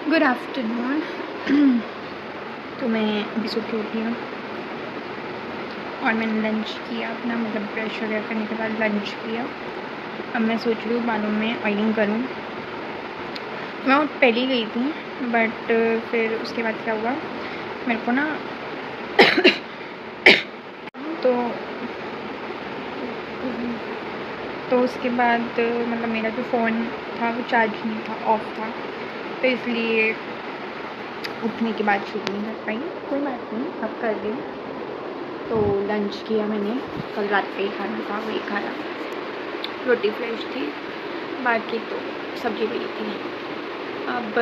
Good afternoon. तो मैं अभी सो के उठी हूँ और मैंने लंच किया अपना, मतलब ब्रश वगैरह करने के बाद लंच किया। अब मैं सोच रही हूँ बालों में ऑयलिंग करूँ। मैं पहले ही गई थी बट फिर उसके बाद क्या हुआ, मेरे को ना तो उसके बाद मतलब मेरा जो फ़ोन था वो चार्ज नहीं था, ऑफ था, तो इसलिए उठने के बाद शूट नहीं कर पाई। कोई बात नहीं, अब कर दी। तो लंच किया मैंने, कल रात पे ही खाना था, वही खाया। रोटी फ्रेश थी, बाकी तो सब्ज़ी भी थी। अब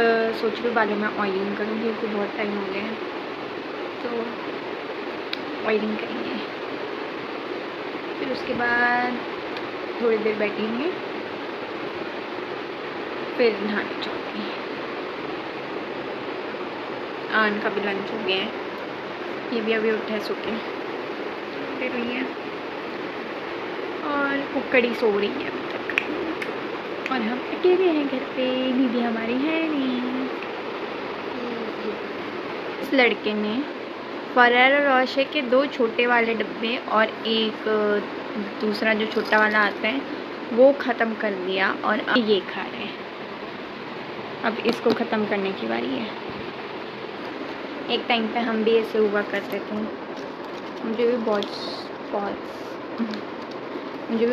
सोच रही हूँ बालों में ऑयलिंग करूँगी क्योंकि बहुत टाइम हो गया है, तो ऑयलिंग करेंगे। फिर उसके बाद थोड़ी देर बैठेंगे, फिर नहाने जाऊँगी। आन का भी लंच हो गया है, ये भी अभी उठा है सो के, फिर रही है और कुकड़ी सो रही है अभी तक, और हम अकेले हैं घर पे, दीदी हमारी है नहीं। इस लड़के ने फरेरो रोशे के 2 छोटे वाले डब्बे और एक दूसरा जो छोटा वाला आता है वो ख़त्म कर दिया, और अब ये खा रहे हैं। अब इसको ख़त्म करने की बारी है। एक टाइम पे हम भी ऐसे हुआ करते थे। मुझे भी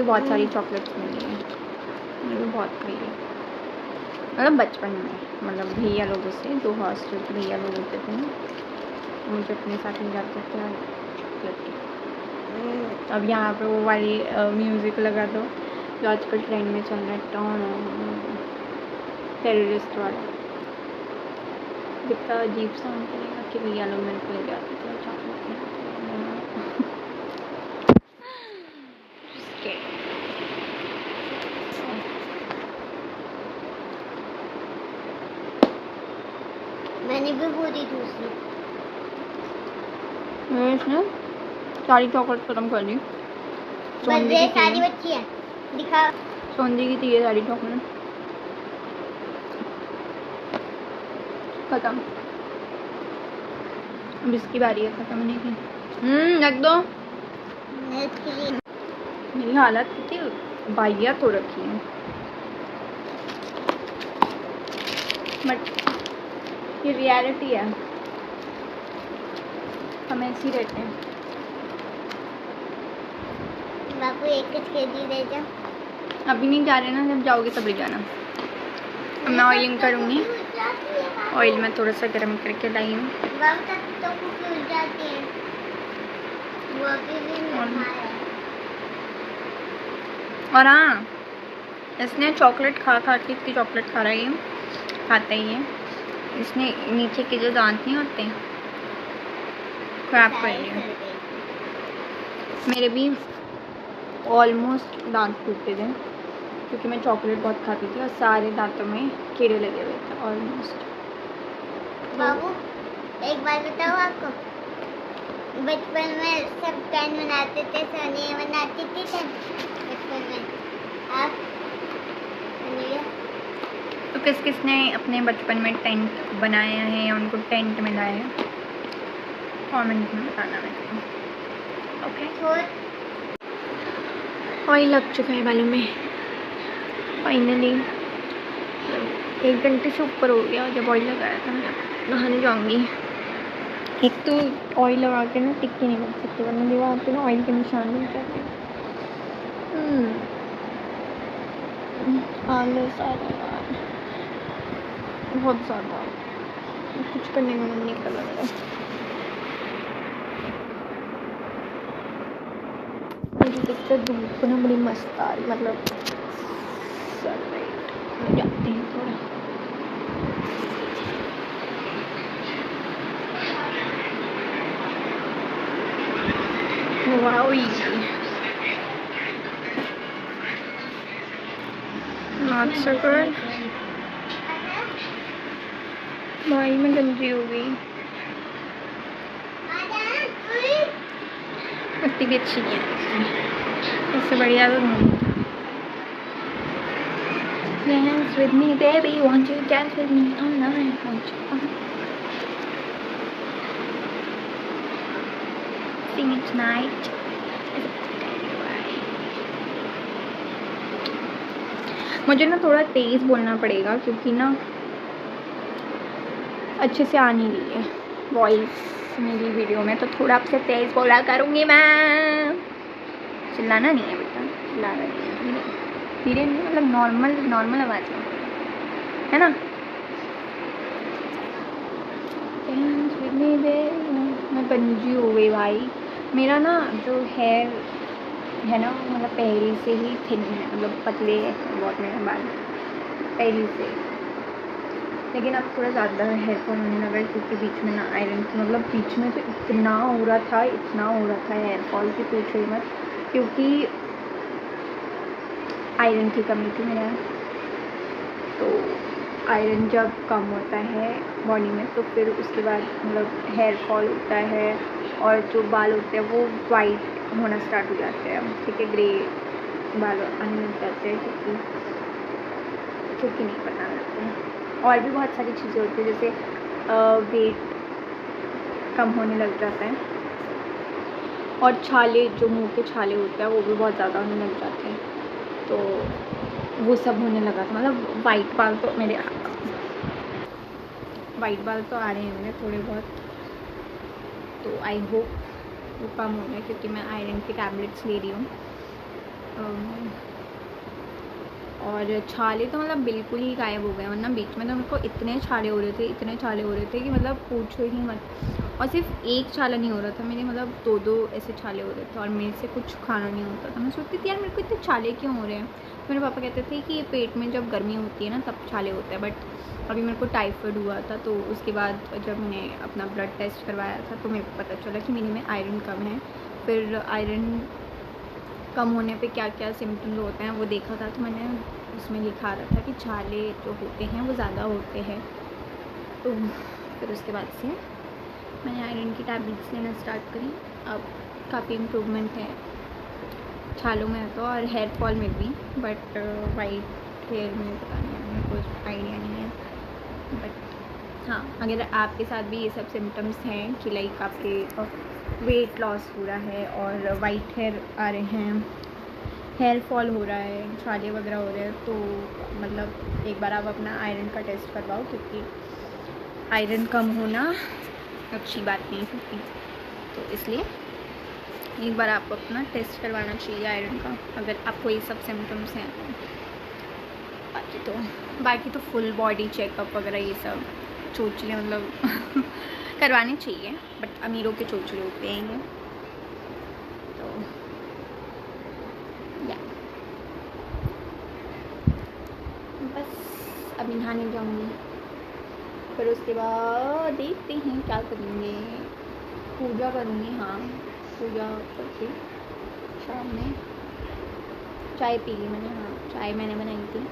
बहुत सारी चॉकलेट्स मिली हैं, मुझे भी बहुत खाई है, मतलब बचपन में, मतलब भैया लोगों से, जो हॉस्टल के भैया लोग होते थे ना, मुझे अपने साथ में जाते थे चॉकलेट। अब यहाँ पे वो वाली म्यूज़िक लगा दो जो आजकल ट्रेंड में चल रहा है, टेररिस्ट वाला, कितना अजीब साउंड करेगा कि भैया लोग मेरे को ले जाते थे चॉकलेट। मैंने भी पूरी दूसरी इसने सारी चॉकलेट खत्म कर दी। सारी बच्ची है, दिखा। सोंदी की थी ये सारी चॉकलेट खत्म। अब इसकी बारी है खत्म होने की। रख दो। मेरी हालत कितनी वाहियात हो रखी है, बट ये रियलिटी है, हम ऐसे ही रहते हैं। बापू एक खेदी ले जा। अभी नहीं जा रहे ना, जब जाओगे तब ले जाना। अब मैं ऑयलिंग करूँगी। ऑयल में थोड़ा सा गर्म करके लाई हूँ। और हाँ, इसने चॉकलेट खा के इतनी चॉकलेट खा रही है, खाता ही है। इसने नीचे के जो दांत नहीं होते क्रैप कर लिए। मेरे भी ऑलमोस्ट दांत टूटे थे क्योंकि मैं चॉकलेट बहुत खाती थी और सारे दांतों में कीड़े लगे हुए थे ऑलमोस्ट। बाबू एक बात बताओ आपको, बचपन में सब टेंट बनाते थे, सोनिया बनाती थी बचपन में। आप तो किस किस ने अपने बचपन में टेंट बनाया है या उनको टेंट मिला है, कमेंट में बताना मेरे को। ओके, ऑयल लग चुका है बालों में फाइनली। 1 घंटे से ऊपर हो गया जब ऑयल लगाया था। मैं नहाने जाऊँगी। एक तो ऑयल लगा के ना टिक्की नहीं लग सकती, वरना दीवार पे ना ऑयल के निशान नहीं जाते। आलस आ रहा है यार, बहुत ज़्यादा, कुछ करने का मन नहीं कर रहा मेरा। मुझे देखते धूप ना बड़ी मस्त आ रही, मतलब सनलाइट जाते हैं थोड़ा। Wow, not so good. भाई मैं गंजी हो गई, इतनी भी अच्छी नहीं है, इससे बढ़िया तो नहीं। Dance with me baby, want you to dance with me? Oh no, want Sing it tonight. मुझे ना थोड़ा तेज़ बोलना पड़ेगा क्योंकि ना अच्छे से आ नहीं रही है वॉइस मेरी वीडियो में, तो थोड़ा आपसे तेज़ बोला करूँगी मैं। चिल्लाना नहीं है बेटा, चिल्लाना नहीं है, धीरे धीरे नहीं, मतलब नॉर्मल आवाज़ में है ना। मैं गंजी हो गई भाई। मेरा ना जो हेयर है ना, मतलब पहले से ही थिन है, मतलब पतले है बहुत मेरा बाल पहले से, लेकिन अब थोड़ा ज़्यादा हेयर फॉल होने लगा है क्योंकि बीच में ना आयरन की, मतलब बीच में तो इतना हो रहा था हेयर फॉल की पूछो ही मत, क्योंकि आयरन की कमी थी मेरे यहाँ। तो आयरन जब कम होता है बॉडी में तो फिर उसके बाद मतलब हेयर फॉल होता है और जो बाल होते हैं वो वाइट होना स्टार्ट हो जाते हैं, ठीक है, ग्रे बाल आने लग जाते हैं क्योंकि नहीं पता लगते। और भी बहुत सारी चीज़ें होती है, जैसे वेट कम होने लग जाता है और छाले, जो मुंह के छाले होते हैं वो भी बहुत ज़्यादा होने लग जाते हैं, तो वो सब होने लगा था। मतलब वाइट बाल तो मेरे आ रहे हैं थोड़े बहुत, तो आई होप वो कम हो गया क्योंकि मैं आयरन की टैबलेट्स ले रही हूँ। और छाले तो मतलब बिल्कुल ही गायब हो गए, वरना बीच में तो मेरे को इतने छाले हो रहे थे कि मतलब पूछो ही मत। और सिर्फ एक छाला नहीं हो रहा था मेरे, मतलब दो ऐसे छाले हो रहे थे और मेरे से कुछ खाना नहीं होता था। मैं सोचती थी यार मेरे को इतने छाले क्यों हो रहे हैं। मेरे पापा कहते थे कि ये पेट में जब गर्मी होती है ना तब छाले होते हैं, बट अभी मेरे को टाइफाइड हुआ था, तो उसके बाद जब मैंने अपना ब्लड टेस्ट करवाया था तो मेरे को पता चला कि मेरे में आयरन कम है। फिर आयरन कम होने पे क्या क्या सिम्टम्स होते हैं वो देखा था, तो मैंने उसमें लिखा रहा था कि छाले जो होते हैं वो ज़्यादा होते हैं। तो फिर उसके बाद से मैंने आयरन की टैबलेट्स लेना स्टार्ट करी। अब काफ़ी इम्प्रूवमेंट है छालों में तो और हेयर फॉल में भी, बट वाइट हेयर में पता नहीं, मेरे को आइडिया नहीं है। बट हाँ, अगर आपके साथ भी ये सब सिम्टम्स हैं कि लाइक आपके वेट लॉस हो रहा है और वाइट हेयर आ रहे हैं, हेयर फॉल हो रहा है, छाले वगैरह हो रहे हैं, तो मतलब एक बार आप अपना आयरन का टेस्ट करवाओ, क्योंकि आयरन कम होना अच्छी बात नहीं होती। तो इसलिए एक बार आपको अपना टेस्ट करवाना चाहिए आयरन का, अगर आपको ये सब सिम्टम्स हैं। बाकी तो फुल बॉडी चेकअप वगैरह ये सब चोचले मतलब करवाने चाहिए, बट अमीरों के चोचले होते हैं ये। तो या बस अभी नहाने जाऊँगी, फिर उसके बाद देखते हैं क्या करेंगे। पूजा करूँगी, हाँ पूजा करके शाम में चाय पी ली मैंने। हाँ चाय मैंने बनाई थी,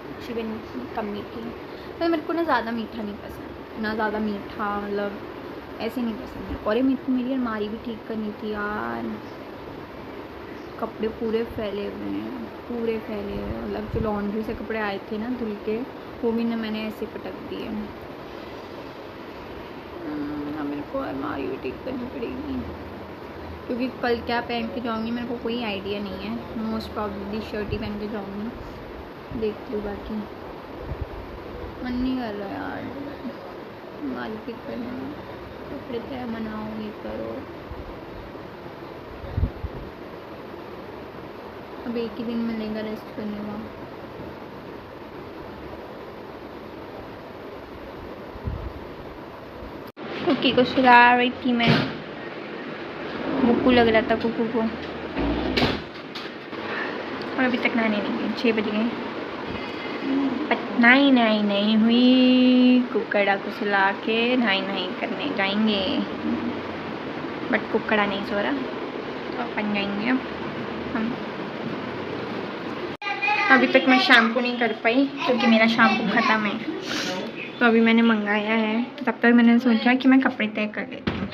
अच्छी बनी थी, कम मीठी। पर मेरे को ना ज़्यादा मीठा नहीं पसंद, ना ज़्यादा मीठा, मतलब ऐसे नहीं पसंद है। और मेरी अलमारी भी ठीक करनी थी यार, कपड़े पूरे फैले हुए हैं, मतलब जो लॉन्ड्री से कपड़े आए थे ना धुल के, वो भी ना मैंने ऐसे पटक दिए। अब मेरे को अलमारी भी ठीक करनी पड़ेगी, क्योंकि कल क्या पहन के जाऊँगी मेरे को कोई आइडिया नहीं है। मोस्ट प्रॉब्ली शर्ट ही पहन के जाऊँगी, देखती हूँ। बाकी मन नहीं कर रहा यार अलमारी ठीक करने में, कपड़े तय बनाओ, ये करो। अब एक ही दिन मिलेगा रेस्ट करने का। कुकी को सुला रही थी मैं, बुक्कू लग रहा था कुकू को, और अभी तक नहाने नहीं गई, 6 बज गए। नहीं हुई, कुकड़ा को सुला के नहाई करने जाएंगे, बट कुकड़ा नहीं सो रहा, तो अपन जाएंगे अब हम। अभी तक मैं शैम्पू नहीं कर पाई क्योंकि मेरा शैम्पू ख़त्म है, तो अभी मैंने मंगाया है। तब तक मैंने सोचा कि मैं कपड़े तय कर लेती हूँ।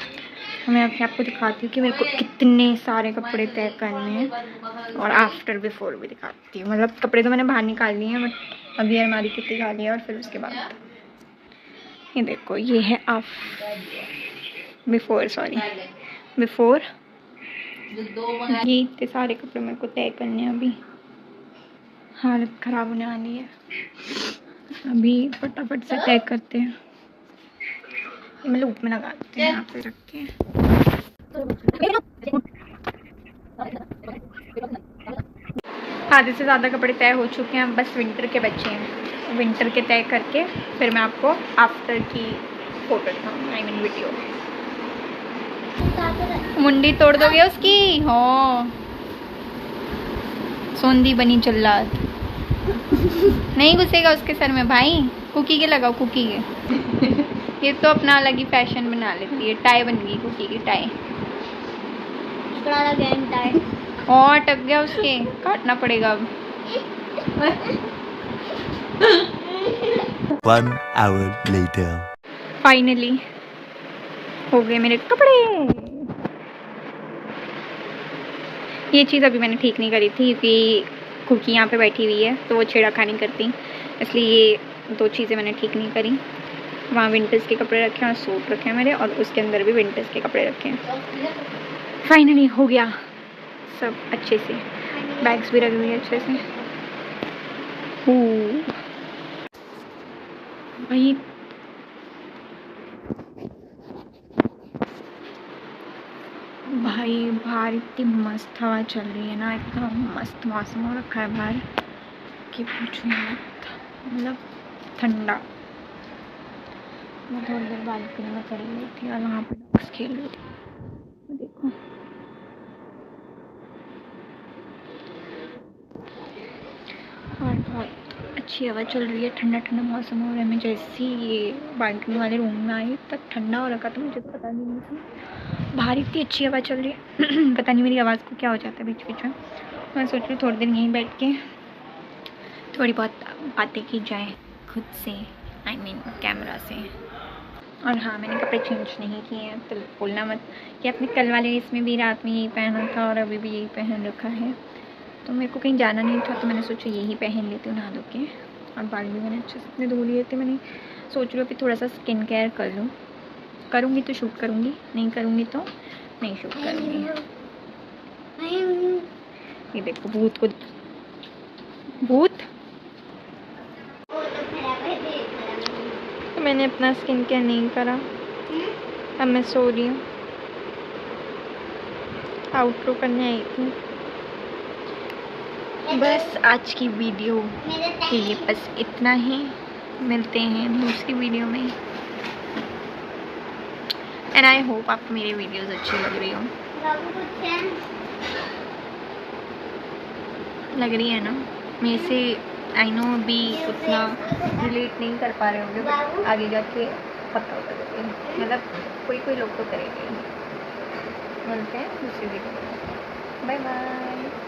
मैं अभी आपको दिखाती हूँ कि मेरे को कितने सारे कपड़े तय करने हैं, और आफ्टर बिफोर भी दिखाती हूँ। मतलब कपड़े तो मैंने बाहर निकाल लिए हैं, बट अभी अलमारी कितनी खाली है, और फिर उसके बाद ये देखो, ये है बिफोर, सॉरी बिफोर। ये इतने सारे कपड़े मेरे को तय करने हैं, अभी हालत ख़राब होने वाली है। अभी फटाफट से तय करते हैं। ये मैं लूप में लगा देते हैं, यहाँ पे रख के। आधे से ज़्यादा कपड़े तय हो चुके हैं, बस विंटर के बच्चे हैं। विंटर के तय करके फिर मैं आपको आफ्टर की फोटो दिखाऊंगी, आई मीन वीडियो। मुंडी तोड़ दोगे उसकी? हो सोंदी बनी जल्लाद। नहीं घुसेगा उसके सर में भाई। कुकी के लगाओ, कुकी के। ये तो अपना अलग ही फैशन बना लेती है। टाई बन गई कुकी की, टाई। और अटक गया उसके, काटना पड़ेगा अब। 1 hour later. फाइनली हो गए मेरे कपड़े। ये चीज़ अभी मैंने ठीक नहीं करी थी, क्योंकि कुकी यहाँ पे बैठी हुई है तो वो छेड़खानी करती, इसलिए ये 2 चीज़ें मैंने ठीक नहीं करी। वहाँ विंटर्स के कपड़े रखे हैं और सूट रखे हैं मेरे, और उसके अंदर भी विंटर्स के कपड़े रखे हैं। फाइनली हो गया सब अच्छे से। बैग्स भी रखी हुई है अच्छे से। भाई भाई बाहर इतनी मस्त हवा चल रही है ना, इतना मस्त मौसम हो रखा है बाहर कि पूछो मत। मतलब ठंडा। मैं थोड़ी देर बालकनी में खड़ी हुई थी और वहाँ पर डॉग्स खेल रही थी। देखो और बहुत अच्छी हवा चल रही है, ठंडा ठंडा मौसम हो रहा है। मैं जैसे ही ये बालकनी वाले रूम में आई तब ठंडा हो रखा था, मुझे तो पता नहीं था। बाहर इतनी अच्छी हवा चल रही है। पता नहीं मेरी आवाज़ को क्या हो जाता है बीच बीच में। मैं सोच रही हूँ थोड़ी देर यहीं बैठ के थोड़ी बहुत बातें की जाए खुद से, आई मीन कैमरा से। और हाँ, मैंने कपड़े चेंज नहीं किए हैं, तो बोलना मत कि अपने कल वाले इसमें भी रात में यही पहना था और अभी भी यही पहन रखा है। तो मेरे को कहीं जाना नहीं था, तो मैंने सोचा यही पहन लेती हूँ नहा धो के। और बाल भी मैंने अच्छे से अपने धो लिए थे। मैंने सोच रही हूँ अभी थोड़ा सा स्किन केयर कर लूँ। करूँगी तो शूट करूँगी, नहीं करूँगी तो नहीं शूट करूँगी। ये देखो भूत को, भूत। तो मैंने अपना स्किन केयर नहीं करा, अब मैं सो रही हूँ। आउटरो करने आई थी। बस आज की वीडियो के लिए बस इतना ही। मिलते हैं दूसरी वीडियो में। एंड आई होप आपको मेरी वीडियोस अच्छी लग रही हो। लग रही है ना? मेरे से आई नो अभी उतना रिलेट नहीं कर पा रहे होंगे, बट आगे जाके पता होगा। मतलब कोई लोग तो करेंगे। मिलते हैं दूसरी वीडियो में। Bye bye.